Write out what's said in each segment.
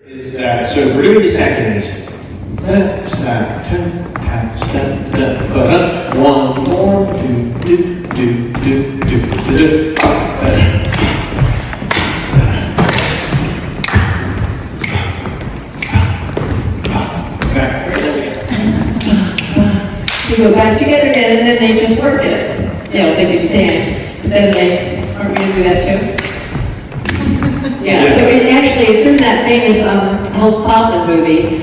Is that, so we're doing these tacking these. Step, step, tap, tap, step, step, but up. One more, do. We go back together again, and then they just work it. You know, they can dance, but then they aren't going to do that too. Yeah, so it's in that famous Hell's Poppin' movie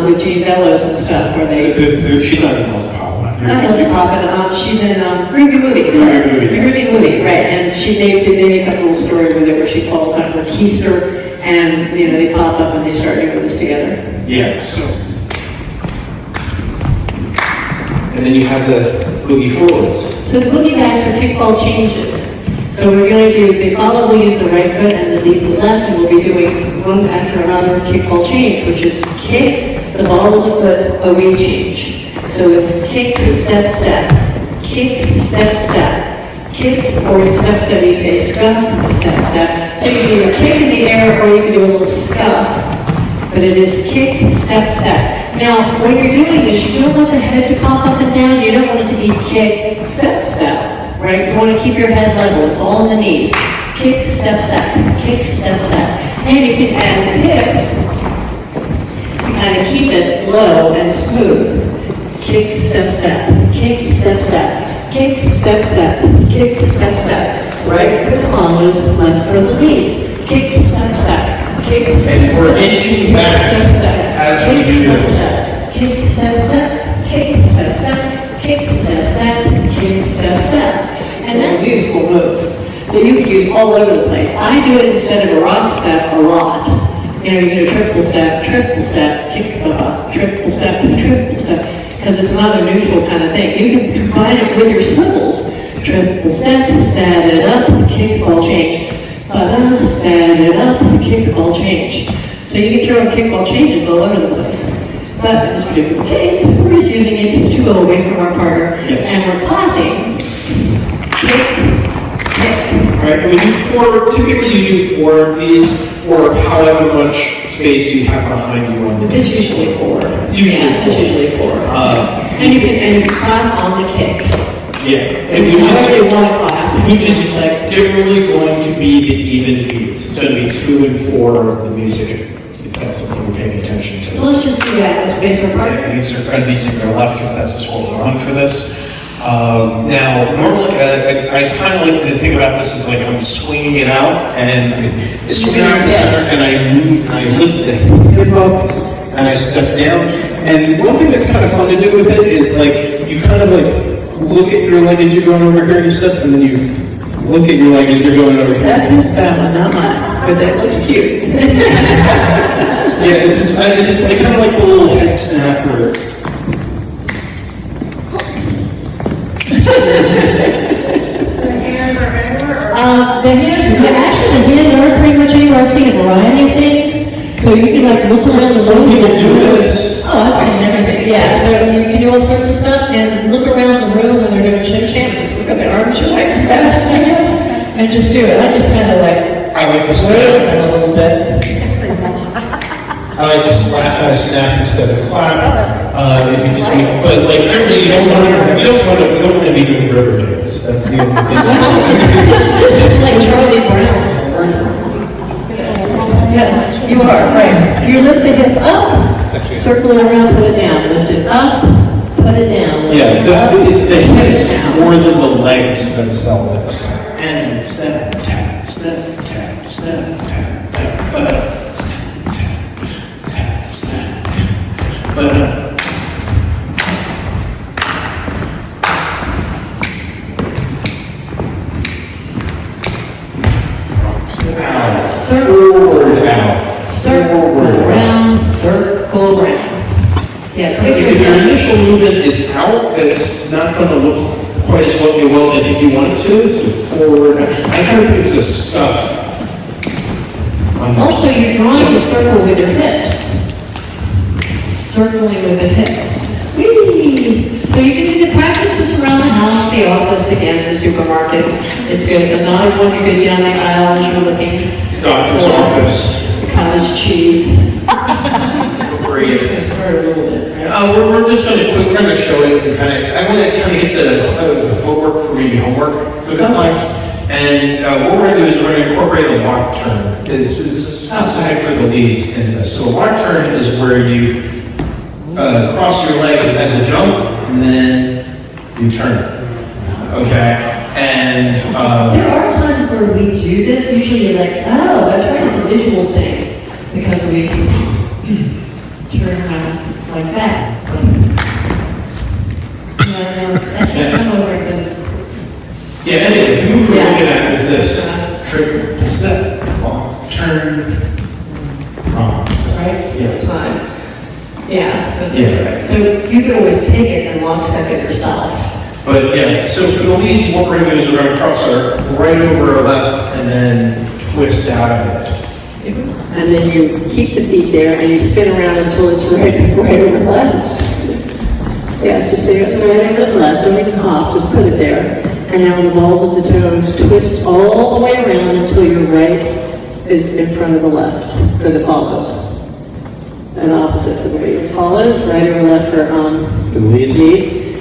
with Gene Bellows and stuff, where they... She's not in Hell's Poppin'. Not Hell's Poppin', she's in Groovy Movie. Groovy Movie, right, and they make up a little story with it where she falls out of a keister, and, you know, they pop up and they start doing this together. Yeah, so... And then you have the boogie forwards. So the Boogie-Backs are kickball changes. So we're going to do, they follow, we'll use the right foot and the lead the left, and we'll be doing one after another of kickball change, which is kick, the ball of the foot, away change. So it's kick to step, step, kick to step, step, kick, or step, step, you say scuff, step, step. So you can either kick in the air or you can do a little scuff, but it is kick, step, step. Now, when you're doing this, you don't want the head to pop up and down, you don't want it to be kick, step, step. Right? You want to keep your head level. It's all in the knees. Kick, step, step. Kick, step, step. And you can add the hips to kind of keep it low and smooth. Kick, step, step. Kick, step, step. Kick, step, step. Kick, step, step. Right for the follows, left for the leads. Kick, step, step. Kick, step, step. And we're inching back as we do this. Kick, step, step. Kick, step, step. Kick, step, step, kick, step, step. And that useful move that you can use all over the place. I do it instead of a rock step a lot. You know, you're going to triple step, kick, triple step, because it's another neutral kind of thing. You can combine it with your swivels. Triple step, set it up, kickball change. Set it up, kickball change. So you can throw kickball changes all over the place. But in this particular case, we're just using it to go away from our partner, yes. And we're clapping. Kick, kick. Right, and we do four, typically you do 4 of these, or however much space you have behind you on the It's usually 4. It's usually 4. It's usually 4. And you can clap on the kick. Yeah, and which is generally going to be the even beats. It's going to be 2 and 4 of the music. That's something we're paying attention to. So let's just do that, the space for partner. Yeah, these are going to be to their left because that's just what we're on for this. Now, normally, I kind of like to think about this as like I'm swinging it out and I swing out the center and I move and I lift the hip up and I step down. And one thing that's kind of fun to do with it is like you kind of like look at your leg as you're going over here and you step, and then you look at your leg as you're going over here. That's his style, not mine, but that looks cute. Yeah, it's like kind of like the little head snapper. The hands are pretty much anywhere. I've seen a variety of things. So you can like look around the room. Some people do this. Oh, I've seen everything. Yeah, so you can do all sorts of stuff and look around the room when they're doing shim. Just look at their arms, you're like, yes, and just do it. I just kind of like, I like the sway a little bit. I like to snap instead of clap. If you just, but like generally you don't want to be doing river dance. That's the only thing. This is like Charlie Brown. Yes, you are right. You lift the hip up, circle it around, put it down. Lift it up, put it down. Yeah, it's the hips more than the legs that sell this. And step, tap, step, tap, step, tap, tap. Forward out. Circle around, circle around. Yes. If your initial movement is out, it's not going to look quite as well as I think you want it to. So forward. I kind of think it's a stuff. Also, you're drawing a circle with your hips. Circling with the hips. Whee! So you can either practice this around the house, the office, again, the supermarket. It's good, but not everyone you go down the aisle as you're looking. Doctor's office. cottage cheese. Great. Start a little bit, right? We're just we're gonna show it and kind of, I want to kind of hit the footwork for maybe homework for the class. And what we're gonna do is we're gonna incorporate a lock turn. This is specific for the leads in this. So a lock turn is where you cross your legs as a jump and then you turn. Okay? And there are times where we do this, usually you're like, oh, that's right, it's a visual thing. Because we turn around like that. I can't come over and yeah, anyway, the move we're looking at is this. Trick, step, walk, turn, wrong step. right? Yeah. Time. Yeah, so that's Yeah. right. So you can always take it and walk step it yourself. But yeah, so for the leads, what we're gonna do is we're gonna cross our right over our left and then twist out of it. And then you keep the feet there and you spin around until it's right over left. Yeah, just say it's right over the left, don't even hop, just put it there. And now the balls of the toes twist all the way around until your right is in front of the left for the follows. And opposite for the leads. Follows, right over left for the leads.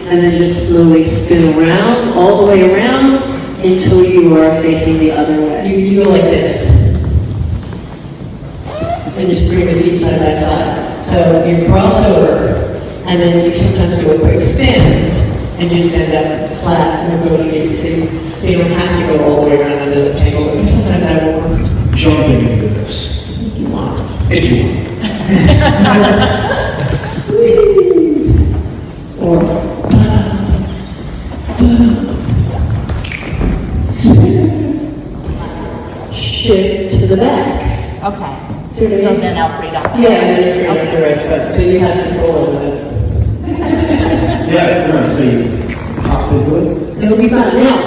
And then just slowly spin around, all the way around until you are facing the other way. You go like this. And just bring the feet side by side. So you cross over, and then you sometimes do a quick spin, and you stand up flat and go to the so you don't have to go all the way around into the table. Because sometimes I will work. Jumping into this. If you want. If you want. Or shift to the back. Okay. So then I'll free up. Yeah, and then you're freeing up the right foot, so you have control over it. Yeah, no, so you hop into it. It'll be fun. Now,